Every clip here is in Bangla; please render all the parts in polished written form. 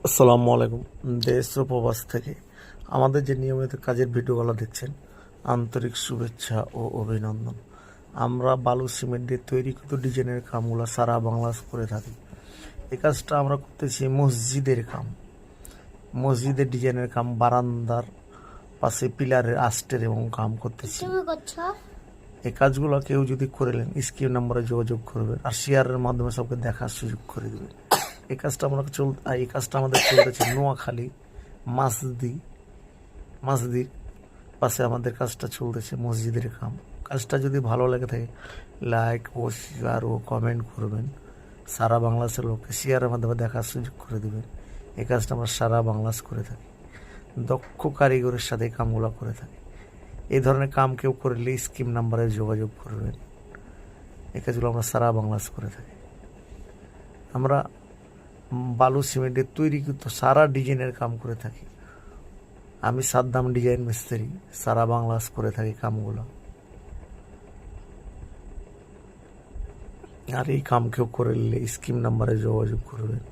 আসসালামু আলাইকুম। দেশ ও প্রবাস থেকে আমাদের যে নিয়মিত কাজের ভিডিওগুলো দেখছেন, আন্তরিক শুভেচ্ছা ও অভিনন্দন। আমরা বালু সিমেন্ট দিয়ে তৈরিকৃত ডিজাইনের কামগুলো সারা বাংলাদেশ করে থাকি। এই কাজটা আমরা করতেছি মসজিদের কাম, মসজিদের ডিজাইনের কাম, বারান্দার পাশে পিলারের আস্টের এবং কাম করতেছি। এই কাজগুলো কেউ যদি করেলেন স্ক্রিন নাম্বারে যোগাযোগ করবেন আর শেয়ারের মাধ্যমে সবকে দেখার সুযোগ করে দেবেন। এই কাজটা আমাদের চলতেছে নোয়াখালী মাসদির পাশে আমাদের কাজটা চলতেছে মসজিদের কাম। কাজটা যদি ভালো লেগে থাকে লাইক ও শেয়ার ও কমেন্ট করবেন। সারা বাংলাদেশের লোককে শেয়ারের মাধ্যমে দেখার সুযোগ করে দেবেন। এই কাজটা আমরা সারা বাংলাদেশ করে থাকি, দক্ষ কারিগরের সাথে এই কামগুলো করে থাকি। এই ধরনের কাম কেউ করলে স্কিম নাম্বারে যোগাযোগ করবেন। এই কাজগুলো আমরা সারা বাংলাদেশ করে থাকি। আমরা বালু সিমেন্টের তৈরিকৃত সারা ডিজাইনের কাম করে থাকি। আমি সাদ্দাম ডিজাইন মিস্ত্রি, সারা বাংলাদেশ করে থাকি কামগুলো। আর এই কাম কেউ করলে স্কিম নাম্বারে যোগাযোগ করবেন।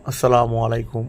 আসসালামু আলাইকুম।